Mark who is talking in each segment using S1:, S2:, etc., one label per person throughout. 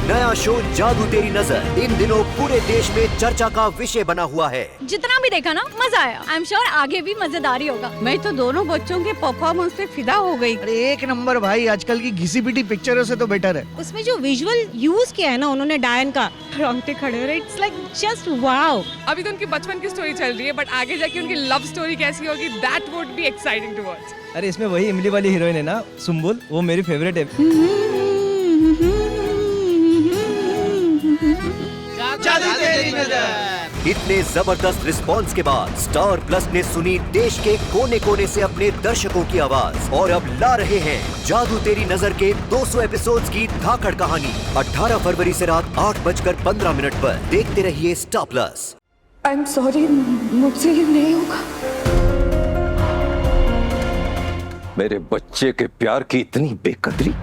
S1: नया शो जादू तेरी नजर इन दिनों पूरे देश में चर्चा का विषय बना हुआ है।
S2: जितना भी देखा ना मजा आया। आई एम श्योर आगे भी मजेदार ही होगा।
S3: मैं तो दोनों बच्चों के परफॉर्मेंस पे फिदा हो गई।
S4: अरे एक नंबर भाई, आजकल की घिसी पिटी पिक्चरों से तो बेटर है।
S3: उसमें जो विजुअल यूज किया है ना उन्होंने डायन का, रोंगटे खड़े हो रहे। It's like just wow.
S5: अभी तो उनकी बचपन की स्टोरी चल रही है, बट आगे जाके उनकी लव स्टोरी कैसी होगी, that would be exciting to watch.
S6: अरे इसमें वही इमली वाली हीरोइन है ना, सुम्बुल, वो मेरी फेवरेट है।
S1: इतने जबरदस्त रिस्पांस के बाद स्टार प्लस ने सुनी देश के कोने कोने से अपने दर्शकों की आवाज और अब ला रहे हैं जादू तेरी नजर के 200 एपिसोड्स की धाकड़ कहानी। 18 फरवरी से रात 8:15 पर देखते रहिए star plus.
S7: I am sorry, मुझसे ये नहीं होगा।
S8: मेरे बच्चे के प्यार की इतनी बेकदरी।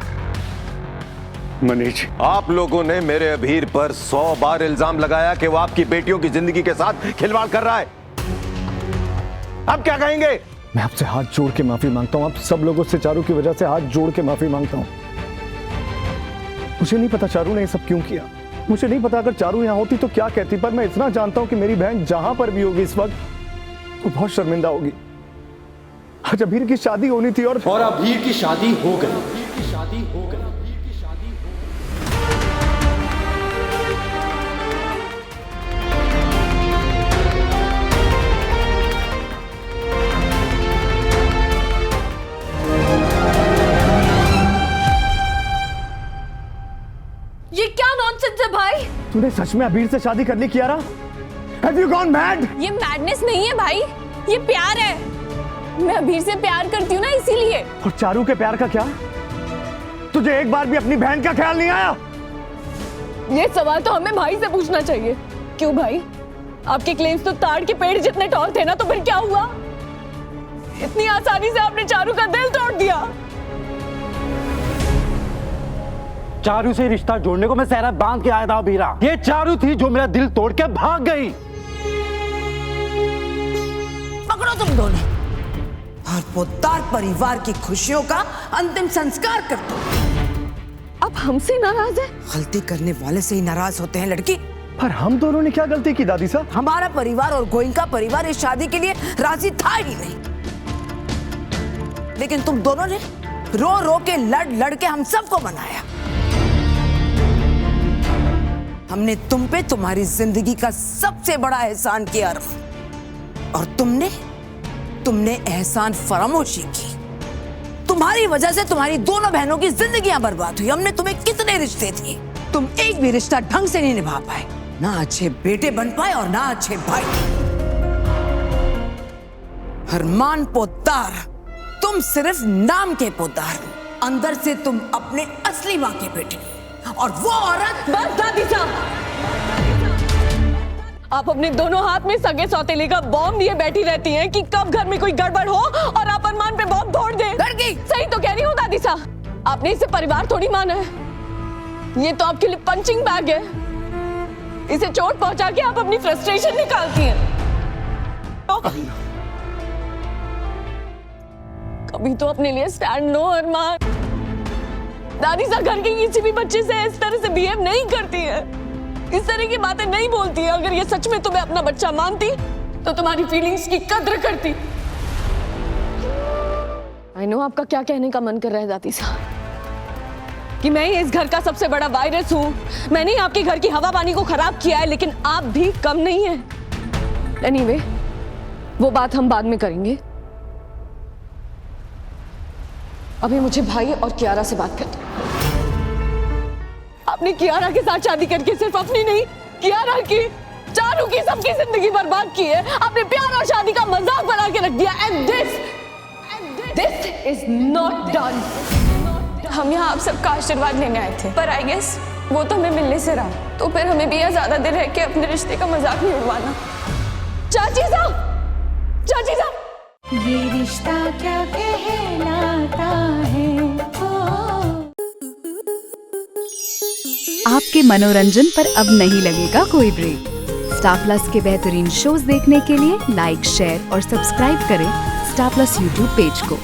S9: मनीष,
S8: आप लोगों ने मेरे अभीर पर 100 बार इल्जाम लगाया कि वो आपकी बेटियों की जिंदगी के साथ खिलवाड़ कर रहा है। अब क्या कहेंगे?
S9: मैं आपसे हाथ जोड़ के माफी मांगता हूं। आप सब लोगों से चारू की वजह से हाथ जोड़ के माफी मांगता हूं। मुझे नहीं पता चारू ने ये सब क्यों किया। मुझे नहीं पता अगर चारू यहां होती तो क्या कहती, पर मैं इतना जानता हूं कि मेरी बहन जहां पर भी होगी इस वक्त वो बहुत शर्मिंदा होगी। आज अभीर की शादी होनी थी और
S10: अभीर की शादी हो गई।
S7: ये क्या नॉनसेंस है भाई?
S9: तूने सच में अभीर से शादी कर ली Kiara? Have you gone mad?
S7: ये मैडनेस नहीं है भाई, ये प्यार है। मैं अभीर से प्यार करती हूँ ना, इसीलिए।
S9: और चारू के प्यार का क्या? तुझे एक बार भी अपनी बहन का ख्याल नहीं आया?
S7: ये सवाल तो हमें भाई से पूछना चाहिए। क्यों भाई? आपके क्लेम्स तो ताड़ के पेड़ जितने टॉल थे ना, तो फिर क्या हुआ? इतनी आसानी से आपने चारू का दिल तोड़ दिया।
S10: चारू से रिश्ता जोड़ने को मैं सहरा बांध के आया था अभीरा। ये चारू थी जो मेरा दिल तोड़ के भाग गई।
S3: पकड़ो तुम दोनों और पोद्दार परिवार की खुशियों का अंतिम संस्कार कर दो।
S7: अब हमसे नाराज है?
S3: गलती करने वाले से ही नाराज होते हैं लड़की।
S9: पर हम दोनों ने क्या गलती की दादी साहब?
S3: हमारा परिवार और गोइंका परिवार इस शादी के लिए राजी था ही नहीं, लेकिन तुम दोनों ने रो रो के लड़ के हम सबको मनाया। हमने तुम पे तुम्हारी जिंदगी का सबसे बड़ा एहसान किया और तुमने एहसान फरामोशी की। तुम्हारी वजह से तुम्हारी दोनों बहनों की जिंदगियां बर्बाद हुई। हमने तुम्हें कितने रिश्ते दिए, तुम एक भी रिश्ता ढंग से नहीं निभा पाए। ना अच्छे बेटे बन पाए और ना अच्छे भाई। हरमान पोद्दार, तुम सिर्फ नाम के पोद्दार हो, अंदर से तुम अपने असली मां के बेटे हो। और वो औरत।
S7: बस दादी साहब, आप अपने दोनों हाथ में सगे सौतेले का बॉम्ब लिए बैठी रहती हैं कि कब घर में कोई गड़बड़ हो और आप अरमान पे बॉम्ब फोड़ दें।
S3: लड़की,
S7: सही तो कह रही हूँ दादी साहब। आपने इसे परिवार थोड़ी माना है, ये तो आपके लिए पंचिंग बैग है। इसे चोट पहुंचा के आप अपनी फ्रस्ट्रेशन निकालती हैं। कभी तो अपने लिए स्टैंड लो अरमान। दादी साहब घर के किसी भी बच्चे से इस तरह से बिहेव नहीं करती है, इस तरह की बातें नहीं बोलती है। अगर ये सच में तुम्हें अपना बच्चा मानती तो तुम्हारी फीलिंग्स की कद्र करती। आई नो आपका क्या कहने का मन कर रहा है दादी साहब, कि मैं इस घर का सबसे बड़ा वायरस हूं। मैंने आपके घर की हवा पानी को खराब किया है, लेकिन आप भी कम नहीं है। एनीवे, वो बात हम बाद में करेंगे। अभी मुझे भाई और कियारा से बात करनी। आपने कियारा के साथ शादी करके सिर्फ अपनी नहीं, कियारा की, चारू की, सबकी जिंदगी बर्बाद की है। आपने प्यार और शादी का मजाक बना के रख दिया। And this is not done. हम यहाँ आप सबका आशीर्वाद लेने आए थे, पर आई गेस वो तो हमें मिलने से रहा, तो फिर हमें भी यहाँ ज्यादा देर रह के अपने रिश्ते का मजाक नहीं उड़वाना। चाची साहब, चाची साहब,
S2: ये रिश्ता क्या कहलाता है।
S11: आपके मनोरंजन पर अब नहीं लगेगा कोई ब्रेक। स्टार प्लस के बेहतरीन शोज देखने के लिए लाइक, शेयर और सब्सक्राइब करें स्टार प्लस यूट्यूब पेज को।